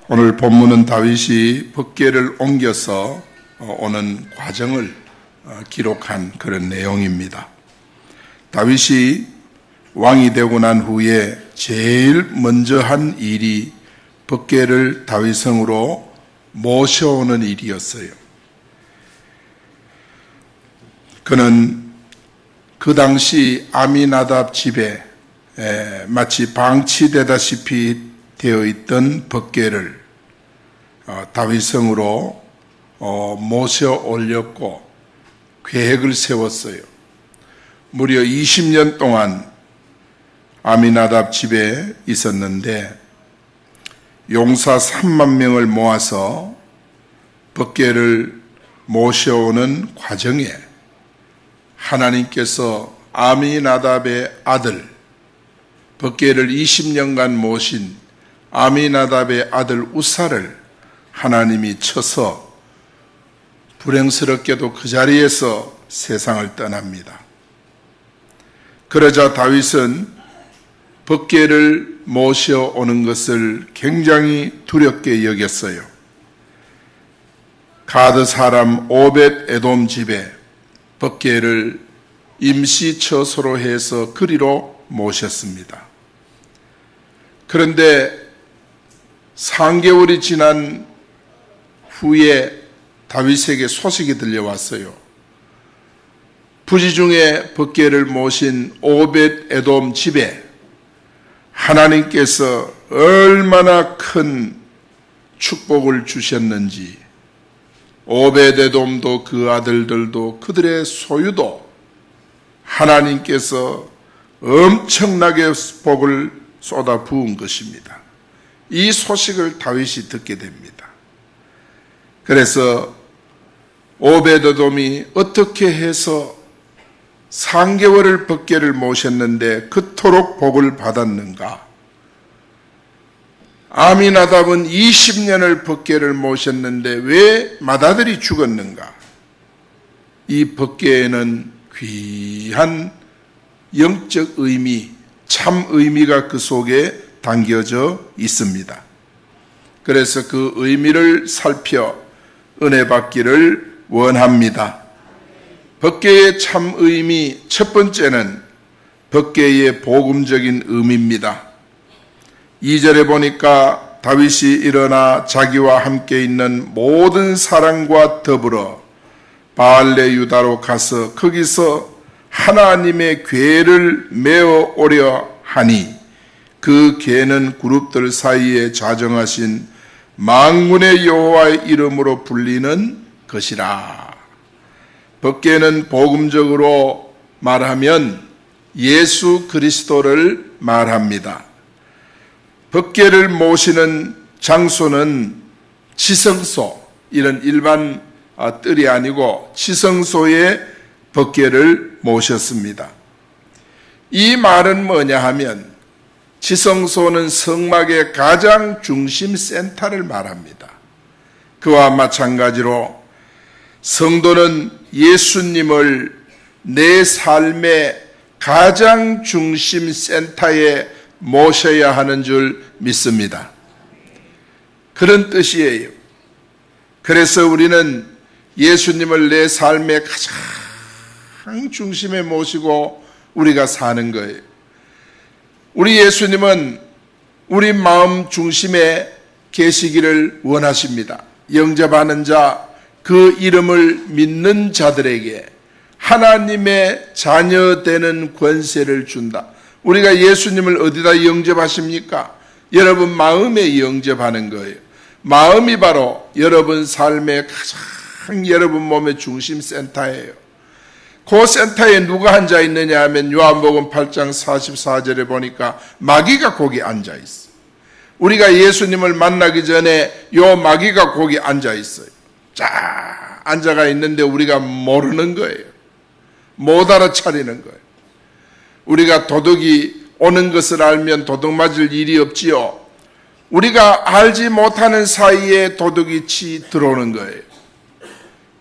오늘 본문은 다윗이 법궤를 옮겨서 오는 과정을 기록한 그런 내용입니다. 다윗이 왕이 되고 난 후에 제일 먼저 한 일이 법궤를 다윗성으로 모셔오는 일이었어요. 그는 그 당시 아미나답 집에 마치 방치되다시피 되어 있던 법궤를 다윗성으로 모셔 올렸고 계획을 세웠어요. 무려 20년 동안 아미나답 집에 있었는데 용사 3만 명을 모아서 법궤를 모셔오는 과정에 하나님께서 아미나답의 아들, 법궤를 20년간 모신 아미나답의 아들 우사를 하나님이 쳐서 불행스럽게도 그 자리에서 세상을 떠납니다. 그러자 다윗은 법궤를 모셔오는 것을 굉장히 두렵게 여겼어요. 가드 사람 오벳 에돔 집에 법궤를 임시 처소로 해서 그리로 모셨습니다. 그런데 3개월이 지난 후에 다윗에게 소식이 들려왔어요. 부지 중에 법궤를 모신 오벳 에돔 집에 하나님께서 얼마나 큰 축복을 주셨는지, 오벳 에돔도 그 아들들도 그들의 소유도 하나님께서 엄청나게 복을 쏟아 부은 것입니다. 이 소식을 다윗이 듣게 됩니다. 그래서 오벳 에돔이 어떻게 해서 3개월을 법궤를 모셨는데 그토록 복을 받았는가? 아미나답은 20년을 법궤를 모셨는데 왜 맏아들이 죽었는가? 이 법궤에는 귀한 영적 의미, 참 의미가 그 속에 담겨져 있습니다. 그래서 그 의미를 살펴 은혜 받기를 원합니다. 법궤의 참 의미 첫 번째는 법궤의 복음적인 의미입니다. 2절에 보니까 다윗이 일어나 자기와 함께 있는 모든 사람과 더불어 바알레 유다로 가서 거기서 하나님의 궤를 메어 오려 하니 그 궤는 그룹들 사이에 자정하신 만군의 여호와의 이름으로 불리는 것이라. 법궤는 복음적으로 말하면 예수 그리스도를 말합니다. 법궤를 모시는 장소는 지성소, 이런 일반 뜰이 아니고 지성소에 법궤를 모셨습니다. 이 말은 뭐냐 하면 지성소는 성막의 가장 중심 센터를 말합니다. 그와 마찬가지로 성도는 예수님을 내 삶의 가장 중심 센터에 모셔야 하는 줄 믿습니다. 그런 뜻이에요. 그래서 우리는 예수님을 내 삶의 가장 중심에 모시고 우리가 사는 거예요. 우리 예수님은 우리 마음 중심에 계시기를 원하십니다. 영접하는 자, 그 이름을 믿는 자들에게 하나님의 자녀 되는 권세를 준다. 우리가 예수님을 어디다 영접하십니까? 여러분 마음에 영접하는 거예요. 마음이 바로 여러분 삶의 가장 여러분 몸의 중심 센터예요. 그 센터에 누가 앉아 있느냐 하면 요한복음 8장 44절에 보니까 마귀가 거기 앉아 있어요. 우리가 예수님을 만나기 전에 요 마귀가 거기 앉아 있어요. 쫙 앉아가 있는데 우리가 모르는 거예요. 못 알아차리는 거예요. 우리가 도둑이 오는 것을 알면 도둑 맞을 일이 없지요. 우리가 알지 못하는 사이에 도둑이 들어오는 거예요.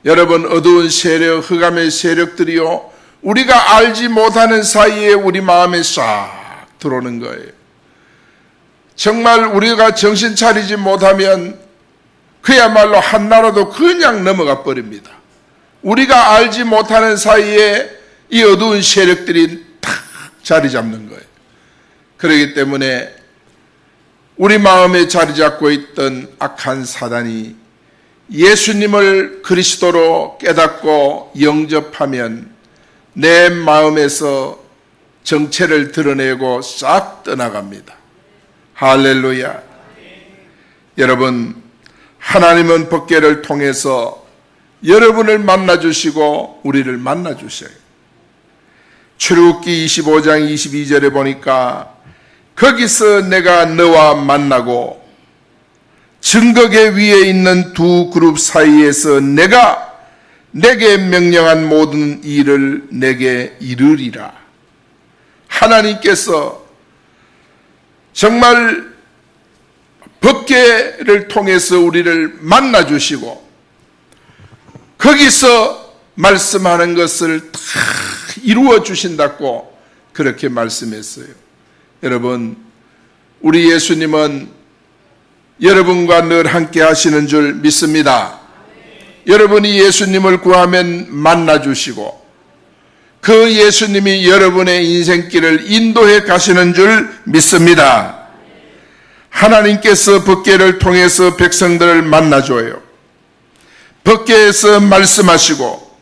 여러분, 어두운 세력, 흑암의 세력들이요, 우리가 알지 못하는 사이에 우리 마음에 싹 들어오는 거예요. 정말 우리가 정신 차리지 못하면 그야말로 한나라도 그냥 넘어가 버립니다. 우리가 알지 못하는 사이에 이 어두운 세력들이 탁 자리 잡는 거예요. 그렇기 때문에 우리 마음에 자리 잡고 있던 악한 사단이 예수님을 그리스도로 깨닫고 영접하면 내 마음에서 정체를 드러내고 싹 떠나갑니다. 할렐루야. 여러분, 하나님은 법궤를 통해서 여러분을 만나주시고 우리를 만나주셔요. 출애굽기 25장 22절에 보니까 거기서 내가 너와 만나고 증거계 위에 있는 두 그룹 사이에서 내가 내게 명령한 모든 일을 내게 이르리라. 하나님께서 정말 법궤를 통해서 우리를 만나주시고 거기서 말씀하는 것을 다 이루어 주신다고 그렇게 말씀했어요. 여러분, 우리 예수님은 여러분과 늘 함께 하시는 줄 믿습니다. 여러분이 예수님을 구하면 만나주시고 그 예수님이 여러분의 인생길을 인도해 가시는 줄 믿습니다. 하나님께서 법궤를 통해서 백성들을 만나줘요. 법궤에서 말씀하시고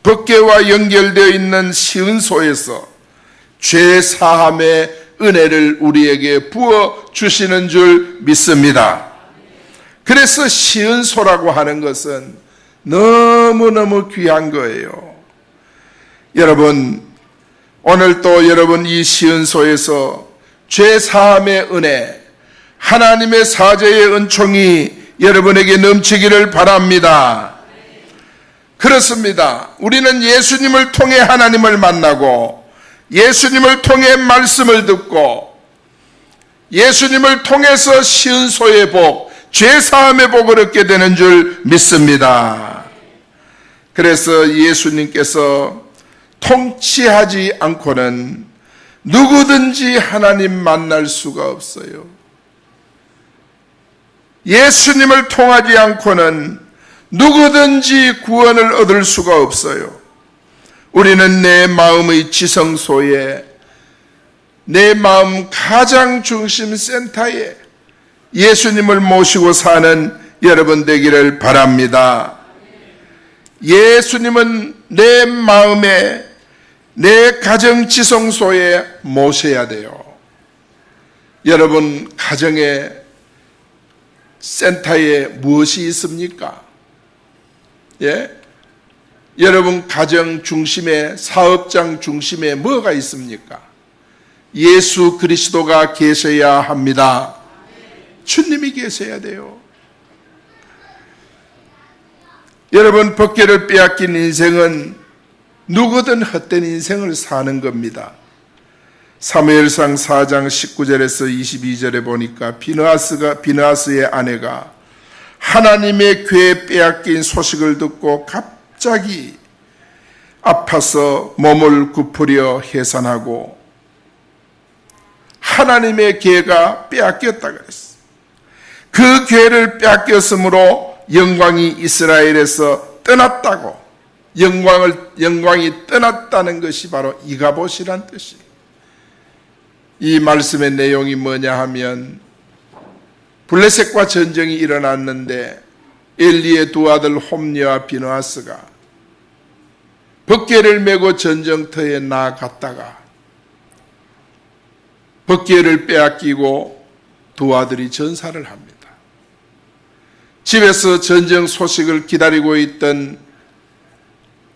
법궤와 연결되어 있는 시은소에서 죄사함의 은혜를 우리에게 부어주시는 줄 믿습니다. 그래서 시은소라고 하는 것은 너무너무 귀한 거예요. 여러분, 오늘도 여러분 이 시은소에서 죄사함의 은혜, 하나님의 사죄의 은총이 여러분에게 넘치기를 바랍니다. 그렇습니다. 우리는 예수님을 통해 하나님을 만나고 예수님을 통해 말씀을 듣고 예수님을 통해서 시은소의 복, 죄사함의 복을 얻게 되는 줄 믿습니다. 그래서 예수님께서 통치하지 않고는 누구든지 하나님 만날 수가 없어요. 예수님을 통하지 않고는 누구든지 구원을 얻을 수가 없어요. 우리는 내 마음의 지성소에, 내 마음 가장 중심 센터에 예수님을 모시고 사는 여러분 되기를 바랍니다. 예수님은 내 마음에, 내 가정 지성소에 모셔야 돼요. 여러분 가정의 센터에 무엇이 있습니까? 예? 여러분 가정 중심에, 사업장 중심에 뭐가 있습니까? 예수 그리스도가 계셔야 합니다. 주님이 계셔야 돼요. 여러분, 법궤를 빼앗긴 인생은 누구든 헛된 인생을 사는 겁니다. 사무엘상 4장 19절에서 22절에 보니까 비느하스의 아내가 하나님의 궤 빼앗긴 소식을 듣고 갑자기 아파서 몸을 굽으려 해산하고 하나님의 궤가 빼앗겼다 그랬어. 그 궤를 빼앗겼으므로 영광이 이스라엘에서 떠났다고, 영광이 떠났다는 것이 바로 이가봇이란 뜻이에요. 이 말씀의 내용이 뭐냐 하면 블레셋과 전쟁이 일어났는데 엘리의 두 아들 홈리와 비느하스가 법궤를 메고 전쟁터에 나아갔다가 법궤를 빼앗기고 두 아들이 전사를 합니다. 집에서 전쟁 소식을 기다리고 있던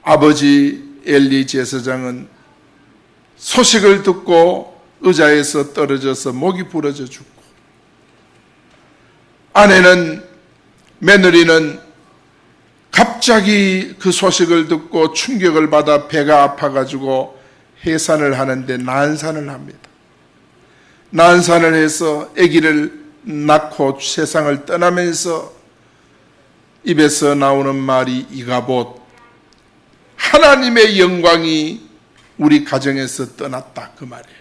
아버지 엘리 제사장은 소식을 듣고 의자에서 떨어져서 목이 부러져 죽고, 며느리는 갑자기 그 소식을 듣고 충격을 받아 배가 아파가지고 해산을 하는데 난산을 합니다. 난산을 해서 아기를 낳고 세상을 떠나면서 입에서 나오는 말이 이가봇, 하나님의 영광이 우리 가정에서 떠났다, 그 말이에요.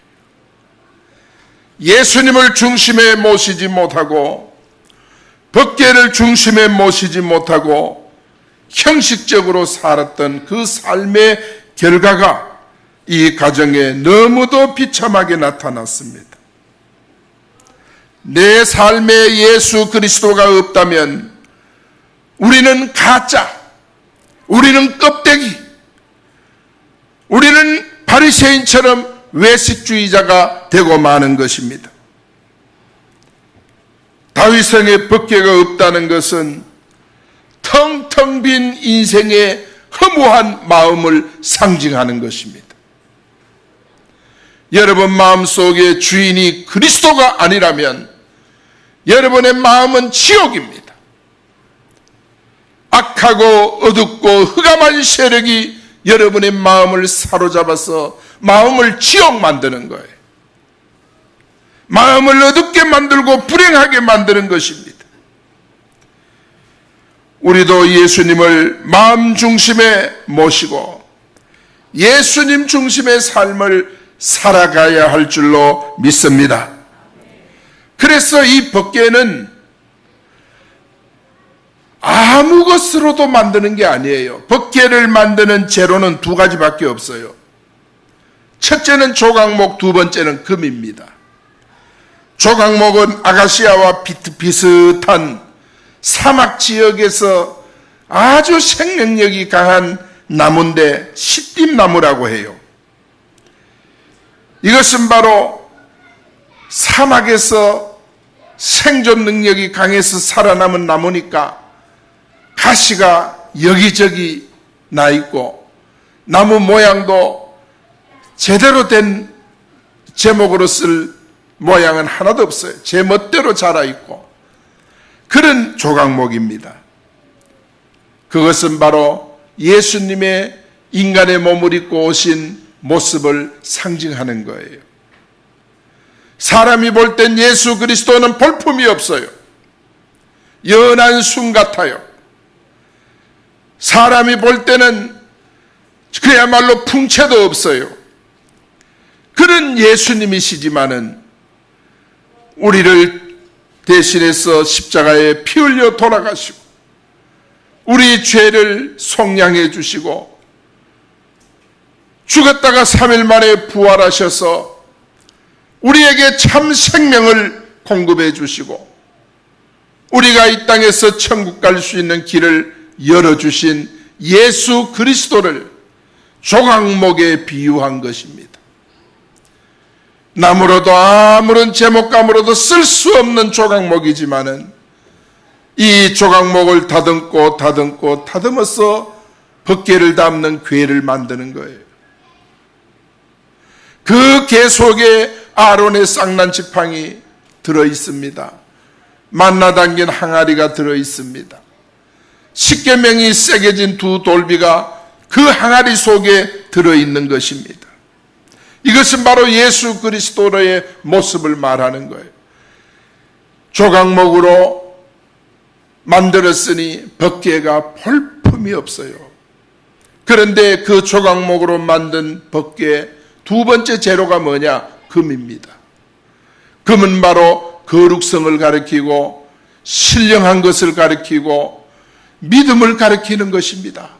예수님을 중심에 모시지 못하고 법궤를 중심에 모시지 못하고 형식적으로 살았던 그 삶의 결과가 이 가정에 너무도 비참하게 나타났습니다. 내 삶에 예수 그리스도가 없다면 우리는 가짜, 우리는 껍데기, 우리는 바리새인처럼 외식주의자가 되고 마는 것입니다. 다윗성에 법궤가 없다는 것은 텅텅 빈 인생의 허무한 마음을 상징하는 것입니다. 여러분 마음속에 주인이 그리스도가 아니라면 여러분의 마음은 지옥입니다. 악하고 어둡고 흑암한 세력이 여러분의 마음을 사로잡아서 마음을 지옥 만드는 거예요. 마음을 어둡게 만들고 불행하게 만드는 것입니다. 우리도 예수님을 마음 중심에 모시고 예수님 중심의 삶을 살아가야 할 줄로 믿습니다. 그래서 이 법궤는 아무 것으로도 만드는 게 아니에요. 법궤를 만드는 재료는 두 가지밖에 없어요. 첫째는 조각목, 두 번째는 금입니다. 조각목은 아가시아와 비슷한 사막 지역에서 아주 생명력이 강한 나무인데 시띠나무라고 해요. 이것은 바로 사막에서 생존 능력이 강해서 살아남은 나무니까 가시가 여기저기 나 있고 나무 모양도 제대로 된 제목으로 쓸 모양은 하나도 없어요. 제 멋대로 자라 있고 그런 조각목입니다. 그것은 바로 예수님의 인간의 몸을 입고 오신 모습을 상징하는 거예요. 사람이 볼 땐 예수 그리스도는 볼품이 없어요. 연한 순 같아요. 사람이 볼 때는 그야말로 풍채도 없어요. 그런 예수님이시지만은 우리를 대신해서 십자가에 피 흘려 돌아가시고 우리 죄를 속량해 주시고 죽었다가 3일 만에 부활하셔서 우리에게 참 생명을 공급해 주시고 우리가 이 땅에서 천국 갈 수 있는 길을 열어주신 예수 그리스도를 조각목에 비유한 것입니다. 나무로도 아무런 제목감으로도 쓸 수 없는 조각목이지만은 이 조각목을 다듬어서 법궤를 담는 궤를 만드는 거예요. 그 궤 속에 아론의 쌍난 지팡이 들어있습니다. 만나 담긴 항아리가 들어있습니다. 십계명이 새겨진 두 돌비가 그 항아리 속에 들어있는 것입니다. 이것은 바로 예수 그리스도의 모습을 말하는 거예요. 조각목으로 만들었으니 법궤가 볼품이 없어요. 그런데 그 조각목으로 만든 법궤 두 번째 재료가 뭐냐? 금입니다. 금은 바로 거룩성을 가리키고 신령한 것을 가리키고 믿음을 가리키는 것입니다.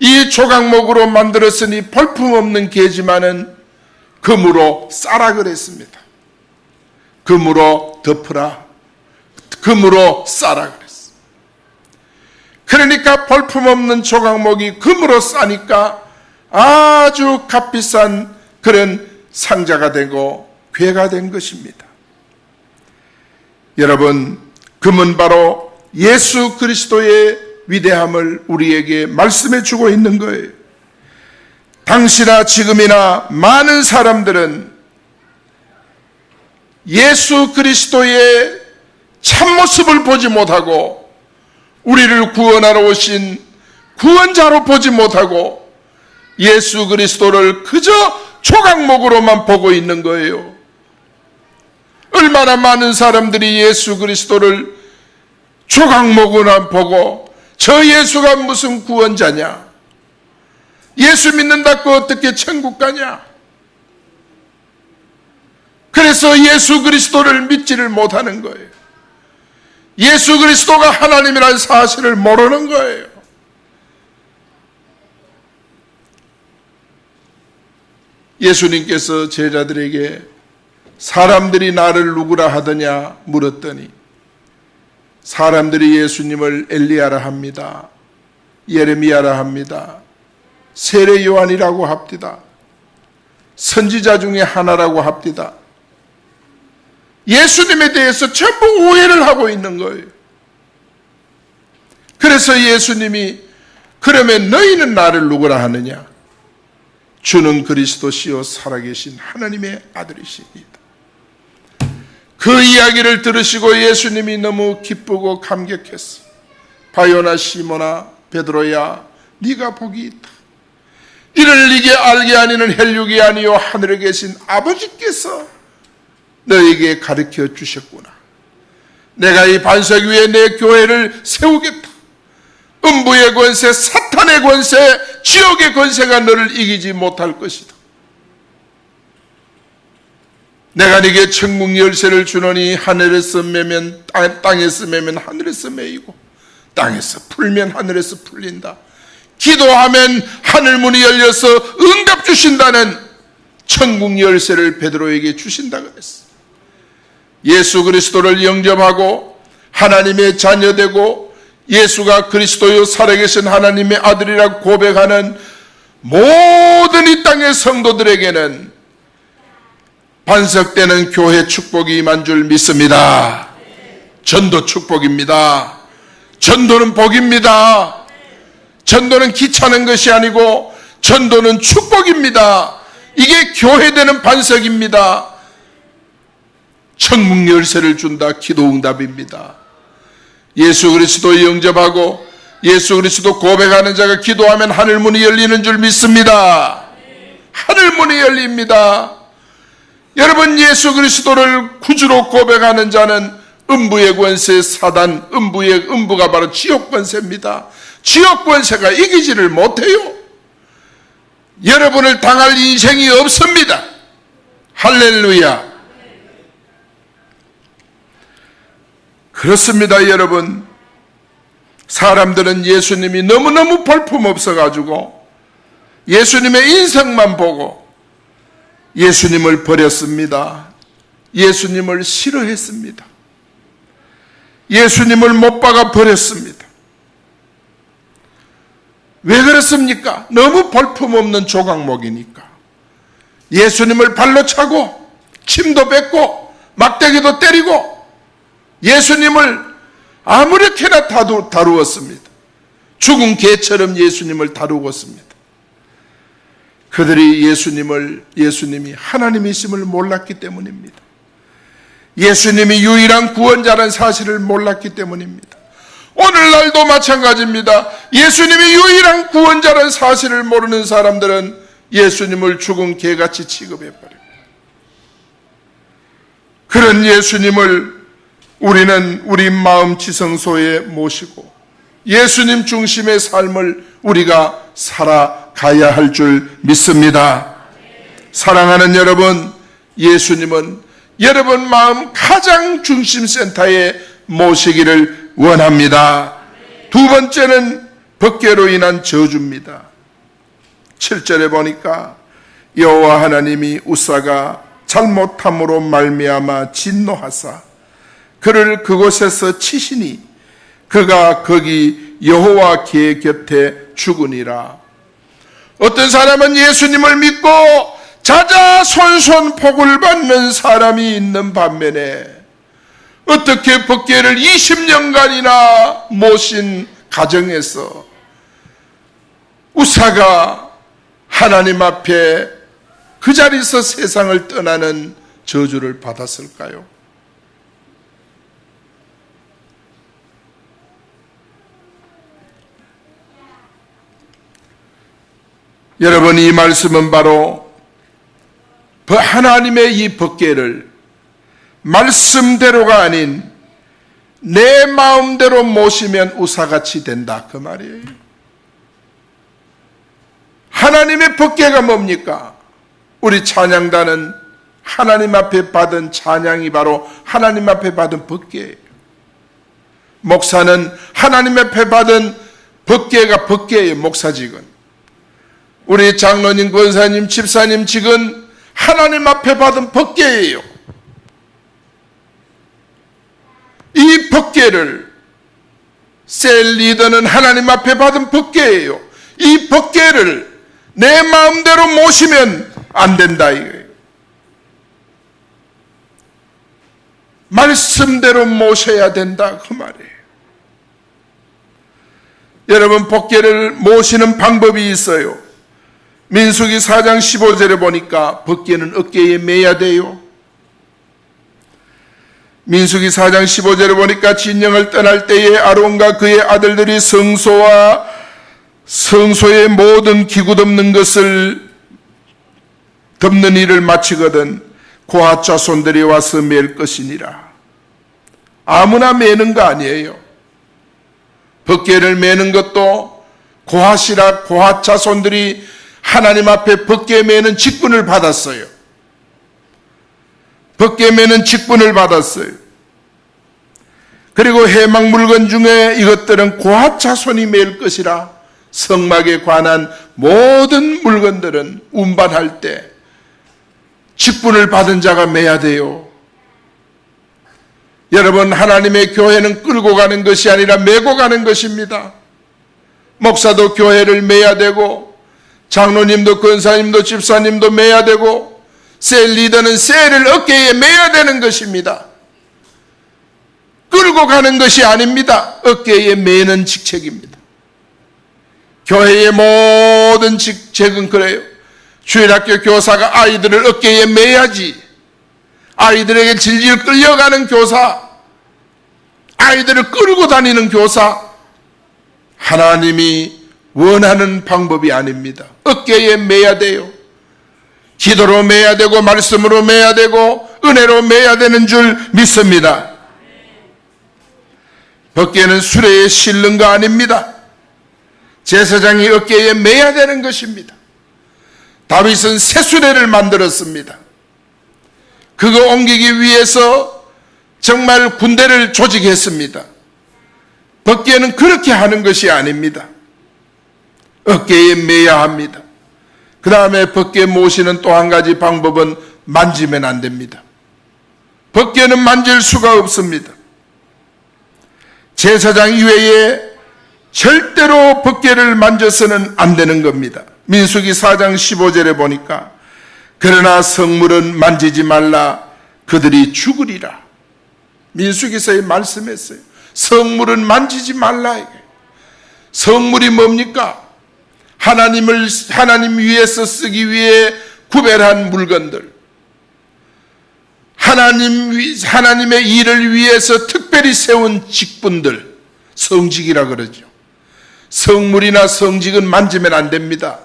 이 조각목으로 만들었으니 볼품없는 궤지만은 금으로 싸라 그랬습니다. 금으로 덮으라. 금으로 싸라 그랬어. 그러니까 볼품없는 조각목이 금으로 싸니까 아주 값비싼 그런 상자가 되고 궤가 된 것입니다. 여러분, 금은 바로 예수 그리스도의 위대함을 우리에게 말씀해 주고 있는 거예요. 당시나 지금이나 많은 사람들은 예수 그리스도의 참모습을 보지 못하고 우리를 구원하러 오신 구원자로 보지 못하고 예수 그리스도를 그저 조각목으로만 보고 있는 거예요. 얼마나 많은 사람들이 예수 그리스도를 조각목으로만 보고 저 예수가 무슨 구원자냐? 예수 믿는다고 어떻게 천국 가냐? 그래서 예수 그리스도를 믿지를 못하는 거예요. 예수 그리스도가 하나님이라는 사실을 모르는 거예요. 예수님께서 제자들에게 사람들이 나를 누구라 하더냐 물었더니 사람들이 예수님을 엘리야라 합니다. 예레미야라 합니다. 세례 요한이라고 합디다. 선지자 중에 하나라고 합디다. 예수님에 대해서 전부 오해를 하고 있는 거예요. 그래서 예수님이 그러면 너희는 나를 누구라 하느냐? 주는 그리스도시요 살아계신 하나님의 아들이십니다. 그 이야기를 들으시고 예수님이 너무 기쁘고 감격했어. 바요나 시모나 베드로야 네가 복이 있다. 이를 네게 알게 하니는 혈육이 아니요 하늘에 계신 아버지께서 너에게 가르쳐 주셨구나. 내가 이 반석 위에 내 교회를 세우겠다. 음부의 권세, 사탄의 권세, 지옥의 권세가 너를 이기지 못할 것이다. 내가 네게 천국 열쇠를 주노니 하늘에서 매면 땅에서 매면 하늘에서 매이고 땅에서 풀면 하늘에서 풀린다. 기도하면 하늘문이 열려서 응답 주신다는 천국 열쇠를 베드로에게 주신다 그랬어. 예수 그리스도를 영접하고 하나님의 자녀되고 예수가 그리스도요 살아계신 하나님의 아들이라고 고백하는 모든 이 땅의 성도들에게는 반석되는 교회 축복이 임한 줄 믿습니다. 전도 축복입니다. 전도는 복입니다. 전도는 귀찮은 것이 아니고 전도는 축복입니다. 이게 교회되는 반석입니다. 천국 열쇠를 준다. 기도 응답입니다. 예수 그리스도 영접하고 예수 그리스도 고백하는 자가 기도하면 하늘문이 열리는 줄 믿습니다. 하늘문이 열립니다. 여러분, 예수 그리스도를 구주로 고백하는 자는 음부의 권세 사단, 음부가 바로 지옥 권세입니다. 지옥 권세가 이기지를 못해요. 여러분을 당할 인생이 없습니다. 할렐루야. 그렇습니다, 여러분. 사람들은 예수님이 너무너무 볼품없어가지고 예수님의 인성만 보고 예수님을 버렸습니다. 예수님을 싫어했습니다. 예수님을 못 박아 버렸습니다. 왜 그렇습니까? 너무 볼품없는 조각목이니까. 예수님을 발로 차고 침도 뱉고 막대기도 때리고 예수님을 아무렇게나 다루었습니다. 죽은 개처럼 예수님을 다루었습니다. 그들이 예수님이 하나님이심을 몰랐기 때문입니다. 예수님이 유일한 구원자라는 사실을 몰랐기 때문입니다. 오늘날도 마찬가지입니다. 예수님이 유일한 구원자라는 사실을 모르는 사람들은 예수님을 죽은 개같이 취급해버립니다. 그런 예수님을 우리는 우리 마음 지성소에 모시고 예수님 중심의 삶을 우리가 살아가야 할 줄 믿습니다. 사랑하는 여러분, 예수님은 여러분 마음 가장 중심센터에 모시기를 원합니다. 두 번째는 법궤로 인한 저주입니다. 7절에 보니까 여호와 하나님이 우사가 잘못함으로 말미암아 진노하사 그를 그곳에서 치시니 그가 거기 여호와 궤 곁에 죽으니라. 어떤 사람은 예수님을 믿고 자자손손 복을 받는 사람이 있는 반면에 어떻게 법궤를 20년간이나 모신 가정에서 우사가 하나님 앞에 그 자리에서 세상을 떠나는 저주를 받았을까요? 여러분, 이 말씀은 바로 하나님의 이 법궤를 말씀대로가 아닌 내 마음대로 모시면 우사같이 된다, 그 말이에요. 하나님의 법궤가 뭡니까? 우리 찬양단은 하나님 앞에 받은 찬양이 바로 하나님 앞에 받은 법궤예요. 목사는 하나님 앞에 받은 법궤가 법궤예요. 목사직은. 우리 장로님, 권사님, 집사님 직은 하나님 앞에 받은 법궤예요. 이 법궤를 셀 리더는 하나님 앞에 받은 법궤예요. 이 법궤를 내 마음대로 모시면 안 된다 이거예요. 말씀대로 모셔야 된다 그 말이에요. 여러분, 법궤를 모시는 방법이 있어요. 민수기 4장 15절에 보니까 법궤는 어깨에 매야 돼요. 민수기 4장 15절에 보니까 진영을 떠날 때에 아론과 그의 아들들이 성소와 성소의 모든 기구 덮는 것을 덮는 일을 마치거든 고핫 자손들이 와서 맬 것이니라. 아무나 매는 거 아니에요. 법궤를 매는 것도 고핫이라 고핫 자손들이 하나님 앞에 법궤 매는 직분을 받았어요. 법궤 매는 직분을 받았어요. 그리고 해막 물건 중에 이것들은 고핫 자손이 맬 것이라 성막에 관한 모든 물건들은 운반할 때 직분을 받은 자가 매야 돼요. 여러분, 하나님의 교회는 끌고 가는 것이 아니라 메고 가는 것입니다. 목사도 교회를 매야 되고, 장로님도 권사님도 집사님도 매야 되고, 셀 리더는 셀을 어깨에 매야 되는 것입니다. 끌고 가는 것이 아닙니다. 어깨에 매는 직책입니다. 교회의 모든 직책은 그래요. 주일학교 교사가 아이들을 어깨에 매야지. 아이들에게 질질 끌려가는 교사, 아이들을 끌고 다니는 교사, 하나님이 원하는 방법이 아닙니다. 어깨에 매야 돼요. 기도로 매야 되고 말씀으로 매야 되고 은혜로 매야 되는 줄 믿습니다. 법궤는 수레에 실는 거 아닙니다. 제사장이 어깨에 매야 되는 것입니다. 다윗은 새 수레를 만들었습니다. 그거 옮기기 위해서 정말 군대를 조직했습니다. 법궤는 그렇게 하는 것이 아닙니다. 어깨에 매야 합니다. 그 다음에 법궤 모시는 또 한 가지 방법은 만지면 안 됩니다. 법궤는 만질 수가 없습니다. 제사장 이외에 절대로 법궤를 만져서는 안 되는 겁니다. 민수기 4장 15절에 보니까 그러나 성물은 만지지 말라 그들이 죽으리라. 민수기서에 말씀했어요. 성물은 만지지 말라. 성물이 뭡니까? 하나님 위해서 쓰기 위해 구별한 물건들, 하나님의 일을 위해서 특별히 세운 직분들, 성직이라 그러죠. 성물이나 성직은 만지면 안 됩니다.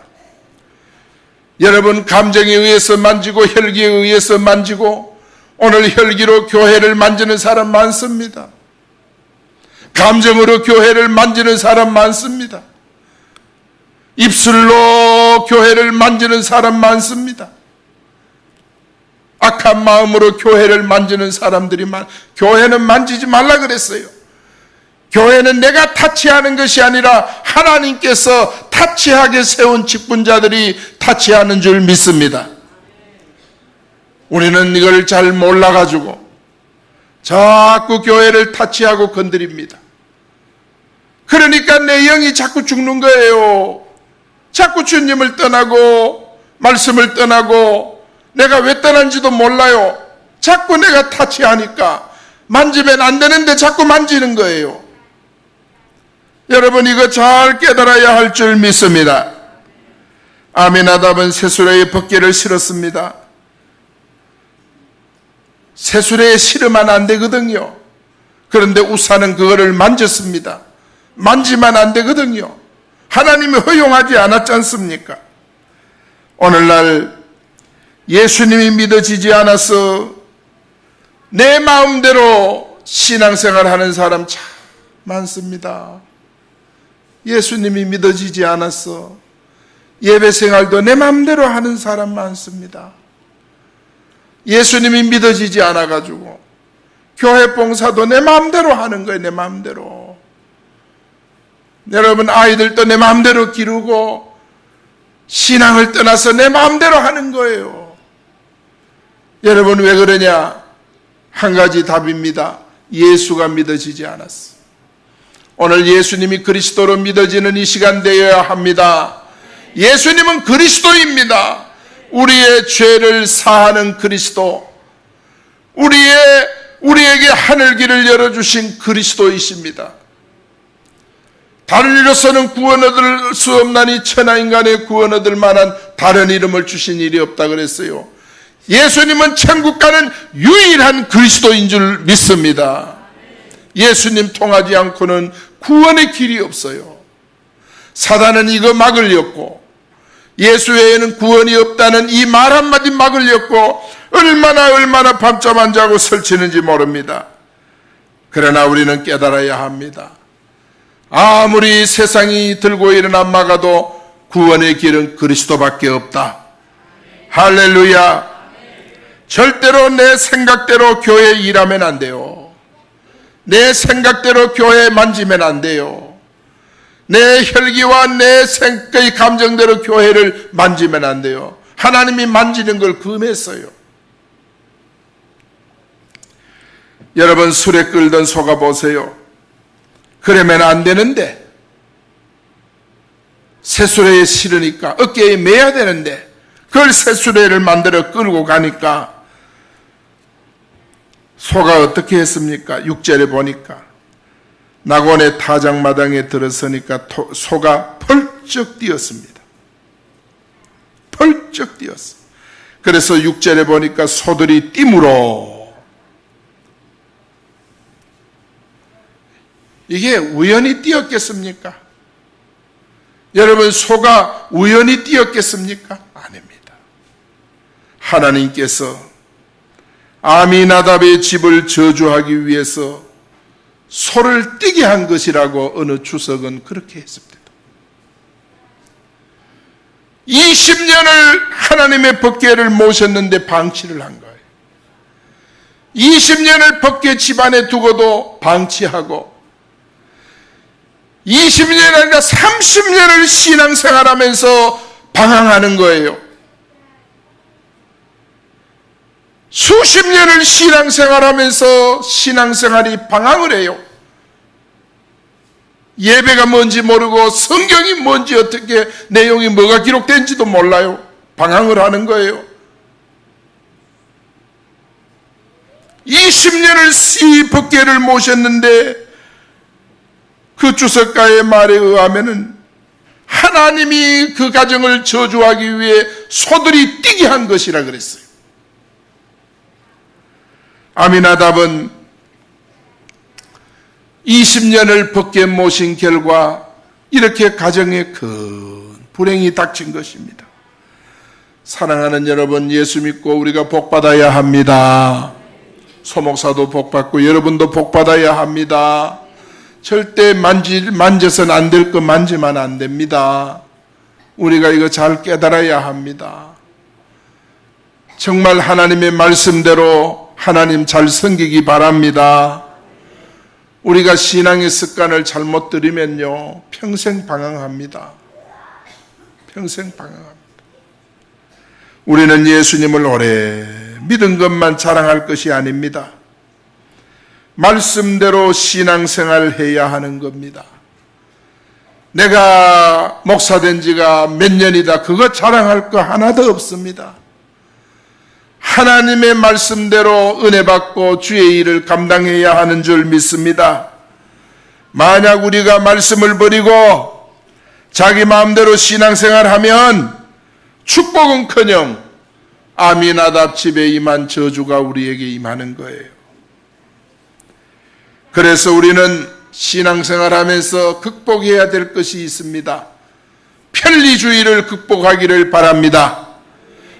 여러분, 감정에 의해서 만지고 혈기에 의해서 만지고, 오늘 혈기로 교회를 만지는 사람 많습니다. 감정으로 교회를 만지는 사람 많습니다. 입술로 교회를 만지는 사람 많습니다. 악한 마음으로 교회를 만지는 사람들이 교회는 만지지 말라 그랬어요. 교회는 내가 타치하는 것이 아니라 하나님께서 타치하게 세운 직분자들이 타치하는 줄 믿습니다. 우리는 이걸 잘 몰라가지고 자꾸 교회를 타치하고 건드립니다. 그러니까 내 영이 자꾸 죽는 거예요. 자꾸 주님을 떠나고 말씀을 떠나고 내가 왜 떠난지도 몰라요. 자꾸 내가 타치하니까 만지면 안 되는데 자꾸 만지는 거예요. 여러분, 이거 잘 깨달아야 할 줄 믿습니다. 아미나답은 새수레에 법궤를 실었습니다. 새수레에 실으면 안 되거든요. 그런데 우사는 그거를 만졌습니다. 만지면 안 되거든요. 하나님이 허용하지 않았지 않습니까? 오늘날 예수님이 믿어지지 않아서 내 마음대로 신앙생활 하는 사람 참 많습니다. 예수님이 믿어지지 않아서 예배생활도 내 마음대로 하는 사람 많습니다. 예수님이 믿어지지 않아가지고 교회 봉사도 내 마음대로 하는 거예요. 내 마음대로. 여러분, 아이들도 내 마음대로 기르고 신앙을 떠나서 내 마음대로 하는 거예요. 여러분, 왜 그러냐? 한 가지 답입니다. 예수가 믿어지지 않았어. 오늘 예수님이 그리스도로 믿어지는 이 시간 되어야 합니다. 예수님은 그리스도입니다. 우리의 죄를 사하는 그리스도, 우리에게 하늘길을 열어주신 그리스도이십니다. 다른 이로서는 구원 얻을 수 없나니 천하인간의 구원 얻을 만한 다른 이름을 주신 일이 없다 그랬어요. 예수님은 천국 가는 유일한 그리스도인 줄 믿습니다. 예수님 통하지 않고는 구원의 길이 없어요. 사단은 이거 막으려고, 예수 외에는 구원이 없다는 이 말 한마디 막으려고 얼마나 밤잠 안 자고 설치는지 모릅니다. 그러나 우리는 깨달아야 합니다. 아무리 세상이 들고 일어난 막아도 구원의 길은 그리스도밖에 없다. 할렐루야. 절대로 내 생각대로 교회 일하면 안 돼요. 내 생각대로 교회 만지면 안 돼요. 내 혈기와 내 생각의 감정대로 교회를 만지면 안 돼요. 하나님이 만지는 걸 금했어요. 여러분, 술에 끌던 속아 보세요. 그러면 안 되는데, 새수레에 실으니까 어깨에 매야 되는데 그걸 새수레를 만들어 끌고 가니까 소가 어떻게 했습니까? 6절에 보니까 낙원의 타작마당에 들어서니까 소가 펄쩍 뛰었습니다. 펄쩍 뛰었어. 그래서 6절에 보니까 소들이 띠므로, 이게 우연히 뛰었겠습니까? 여러분, 소가 우연히 뛰었겠습니까? 아닙니다. 하나님께서 아미나답의 집을 저주하기 위해서 소를 뛰게 한 것이라고 어느 주석은 그렇게 했습니다. 20년을 하나님의 법궤를 모셨는데 방치를 한 거예요. 20년을 법궤 집안에 두고도 방치하고 20년이 아니라 30년을 신앙생활하면서 방황하는 거예요. 수십 년을 신앙생활하면서 신앙생활이 방황을 해요. 예배가 뭔지 모르고 성경이 뭔지 어떻게 내용이 뭐가 기록된지도 몰라요. 방황을 하는 거예요. 20년을 이 법궤를 모셨는데 그 주석가의 말에 의하면은 하나님이 그 가정을 저주하기 위해 소들이 뛰게 한 것이라 그랬어요. 아미나답은 20년을 법궤 모신 결과 이렇게 가정에 큰 불행이 닥친 것입니다. 사랑하는 여러분, 예수 믿고 우리가 복받아야 합니다. 소목사도 복받고 여러분도 복받아야 합니다. 절대 만져서는 안 될 거 만지면 안 됩니다. 우리가 이거 잘 깨달아야 합니다. 정말 하나님의 말씀대로 하나님 잘 섬기기 바랍니다. 우리가 신앙의 습관을 잘못 들이면요, 평생 방황합니다. 평생 방황합니다. 우리는 예수님을 오래 믿은 것만 자랑할 것이 아닙니다. 말씀대로 신앙생활을 해야 하는 겁니다. 내가 목사된 지가 몇 년이다, 그거 자랑할 거 하나도 없습니다. 하나님의 말씀대로 은혜 받고 주의 일을 감당해야 하는 줄 믿습니다. 만약 우리가 말씀을 버리고 자기 마음대로 신앙생활하면 축복은커녕 아미나답 집에 임한 저주가 우리에게 임하는 거예요. 그래서 우리는 신앙생활하면서 극복해야 될 것이 있습니다. 편리주의를 극복하기를 바랍니다.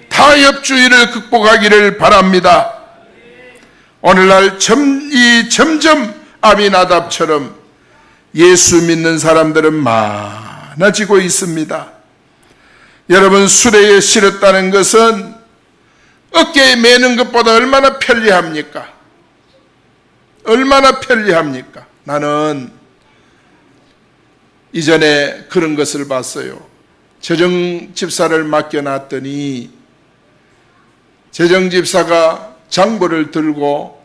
타협주의를 극복하기를 바랍니다. 오늘날 점점 아미나답처럼 예수 믿는 사람들은 많아지고 있습니다. 여러분, 수레에 실었다는 것은 어깨에 매는 것보다 얼마나 편리합니까? 얼마나 편리합니까? 나는 이전에 그런 것을 봤어요. 재정집사를 맡겨놨더니 재정집사가 장부를 들고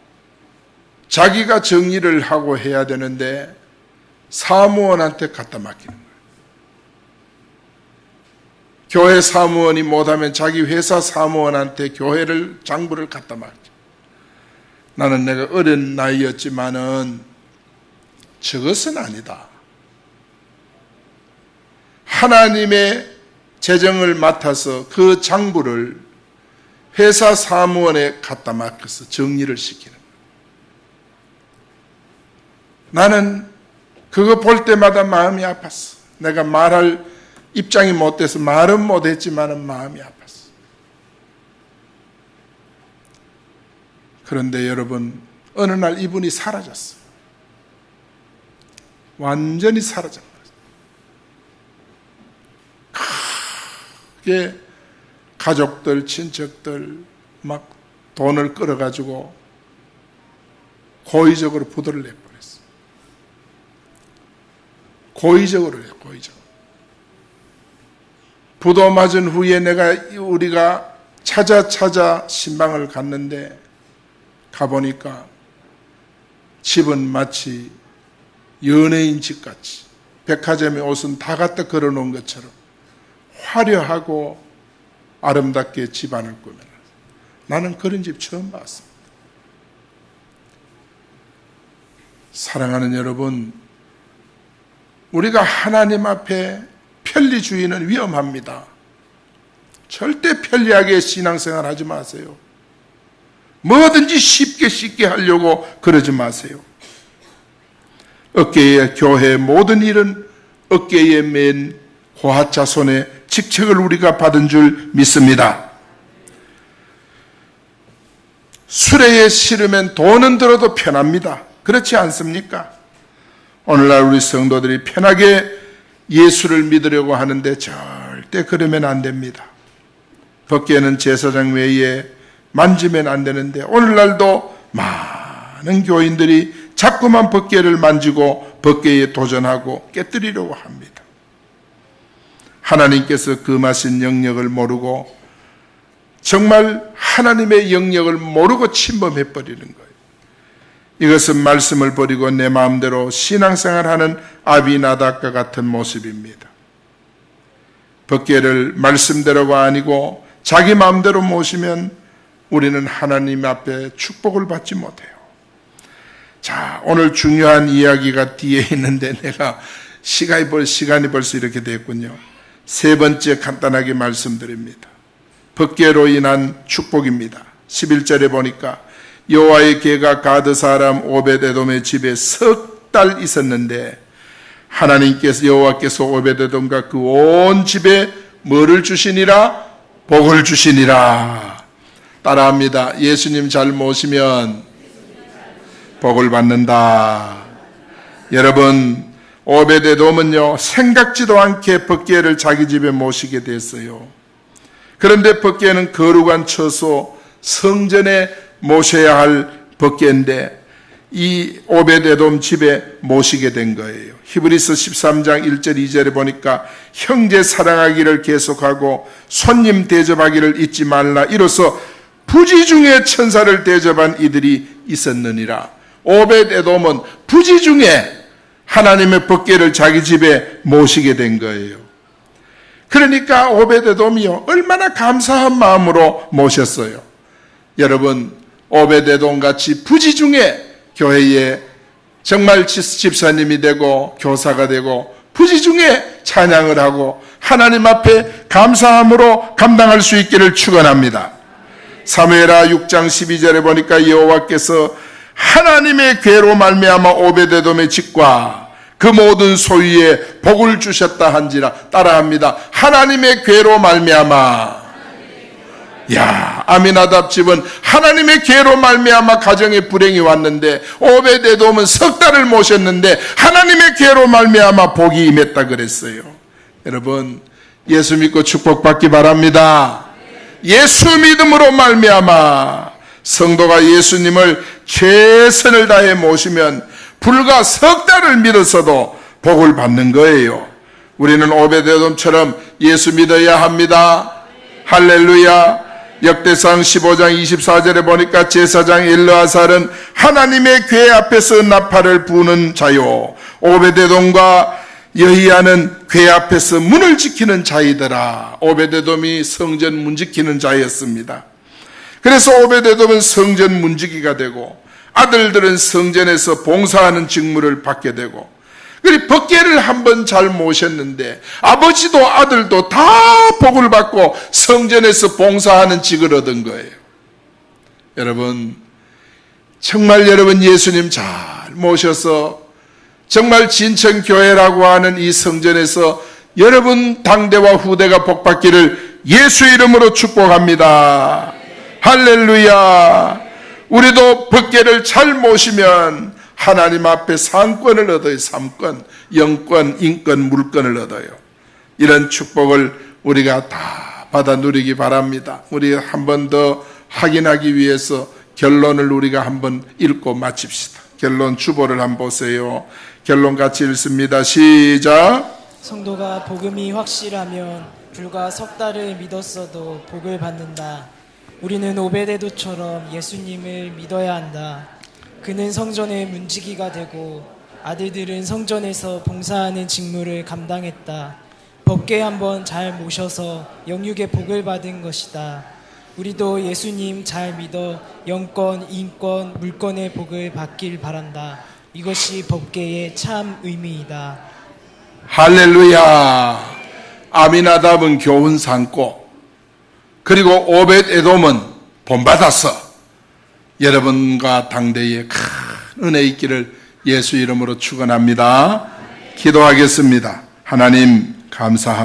자기가 정리를 하고 해야 되는데 사무원한테 갖다 맡기는 거예요. 교회 사무원이 못하면 자기 회사 사무원한테 교회를 장부를 갖다 맡겨. 나는 내가 어린 나이였지만은 저것은 아니다. 하나님의 재정을 맡아서 그 장부를 회사 사무원에 갖다 맡겨서 정리를 시키는 거예요. 나는 그거 볼 때마다 마음이 아팠어. 내가 말할 입장이 못 돼서 말은 못했지만 마음이 아팠어. 그런데 여러분, 어느 날 이분이 사라졌어요. 완전히 사라졌어요. 크게 가족들, 친척들 막 돈을 끌어가지고 고의적으로 부도를 내버렸어. 고의적으로 해요, 고의적으로. 부도 맞은 후에 우리가 찾아 신방을 갔는데 가보니까 집은 마치 연예인 집같이 백화점에 옷은 다 갖다 걸어놓은 것처럼 화려하고 아름답게 집안을 꾸며놨어요. 나는 그런 집 처음 봤습니다. 사랑하는 여러분, 우리가 하나님 앞에 편리주의는 위험합니다. 절대 편리하게 신앙생활 하지 마세요. 뭐든지 쉽게 하려고 그러지 마세요. 어깨에 교회의 모든 일은 어깨에 맨 고아자손의 직책을 우리가 받은 줄 믿습니다. 수레에 실으면 돈은 들어도 편합니다. 그렇지 않습니까? 오늘날 우리 성도들이 편하게 예수를 믿으려고 하는데 절대 그러면 안 됩니다. 법궤는 제사장 외에 만지면 안 되는데 오늘날도 많은 교인들이 자꾸만 법궤를 만지고 법궤에 도전하고 깨뜨리려고 합니다. 하나님께서 금하신 영역을 모르고 정말 하나님의 영역을 모르고 침범해버리는 거예요. 이것은 말씀을 버리고 내 마음대로 신앙생활하는 아비나답과 같은 모습입니다. 법궤를 말씀대로가 아니고 자기 마음대로 모시면 우리는 하나님 앞에 축복을 받지 못해요. 자, 오늘 중요한 이야기가 뒤에 있는데 내가 시간이 벌써 이렇게 됐군요. 세 번째 간단하게 말씀드립니다. 법궤로 인한 축복입니다. 11절에 보니까 여호와의 궤가 가드 사람 오벳에돔의 집에 석 달 있었는데 하나님께서 여호와께서 오벳에돔과 그 온 집에 뭐를 주시니라? 복을 주시니라. 따라합니다. 예수님 잘 모시면 복을 받는다. 여러분, 오벳에돔은요 생각지도 않게 법궤를 자기 집에 모시게 됐어요. 그런데 법궤는 거룩한 처소 성전에 모셔야 할 법궤인데 이 오벳에돔 집에 모시게 된 거예요. 히브리서 13장 1절 2절에 보니까 형제 사랑하기를 계속하고 손님 대접하기를 잊지 말라. 이로써 부지 중에 천사를 대접한 이들이 있었느니라. 오벳에돔은 부지 중에 하나님의 법궤를 자기 집에 모시게 된 거예요. 그러니까 오벳에돔이요 얼마나 감사한 마음으로 모셨어요. 여러분, 오벳에돔 같이 부지 중에 교회에 정말 집사님이 되고 교사가 되고 부지 중에 찬양을 하고 하나님 앞에 감사함으로 감당할 수 있기를 축원합니다. 사무엘하 6장 12절에 보니까 여호와께서 하나님의 궤로 말미암아 오벳에돔의 집과 그 모든 소유에 복을 주셨다 한지라. 따라합니다. 하나님의 궤로 말미암아. 야, 아미나답 집은 하나님의 궤로 말미암아 가정에 불행이 왔는데 오벳에돔은 석 달을 모셨는데 하나님의 궤로 말미암아 복이 임했다 그랬어요. 여러분, 예수 믿고 축복받기 바랍니다. 예수 믿음으로 말미암아 성도가 예수님을 최선을 다해 모시면 불과 석 달을 믿었어도 복을 받는 거예요. 우리는 오베데돔처럼 예수 믿어야 합니다. 할렐루야. 역대상 15장 24절에 보니까 제사장 엘르아살은 하나님의 궤 앞에서 나팔을 부는 자요, 오베데돔과 여히야는 궤 앞에서 문을 지키는 자이더라. 오베데돔이 성전 문 지키는 자였습니다. 그래서 오베데돔은 성전 문지기가 되고 아들들은 성전에서 봉사하는 직무를 받게 되고, 그리고 법궤를 한번 잘 모셨는데 아버지도 아들도 다 복을 받고 성전에서 봉사하는 직을 얻은 거예요. 여러분, 정말 여러분 예수님 잘 모셔서 정말 진천교회라고 하는 이 성전에서 여러분 당대와 후대가 복받기를 예수 이름으로 축복합니다. 할렐루야. 우리도 법궤를 잘 모시면 하나님 앞에 상권을 얻어요. 상권, 영권, 인권, 물권을 얻어요. 이런 축복을 우리가 다 받아 누리기 바랍니다. 우리 한 번 더 확인하기 위해서 결론을 우리가 한번 읽고 마칩시다. 결론 주보를 한번 보세요. 결론 같이 읽습니다. 시작. 성도가 복음이 확실하면 불과 석 달을 믿었어도 복을 받는다. 우리는 오베데도처럼 예수님을 믿어야 한다. 그는 성전의 문지기가 되고 아들들은 성전에서 봉사하는 직무를 감당했다. 법궤 한번 잘 모셔서 영육의 복을 받은 것이다. 우리도 예수님 잘 믿어 영권, 인권, 물권의 복을 받길 바란다. 이것이 법궤의 참 의미이다. 할렐루야. 아미나답은 교훈 삼고, 그리고 오벳에돔은 본받아서 여러분과 당대에 큰 은혜 있기를 예수 이름으로 축원합니다. 기도하겠습니다. 하나님 감사합니다.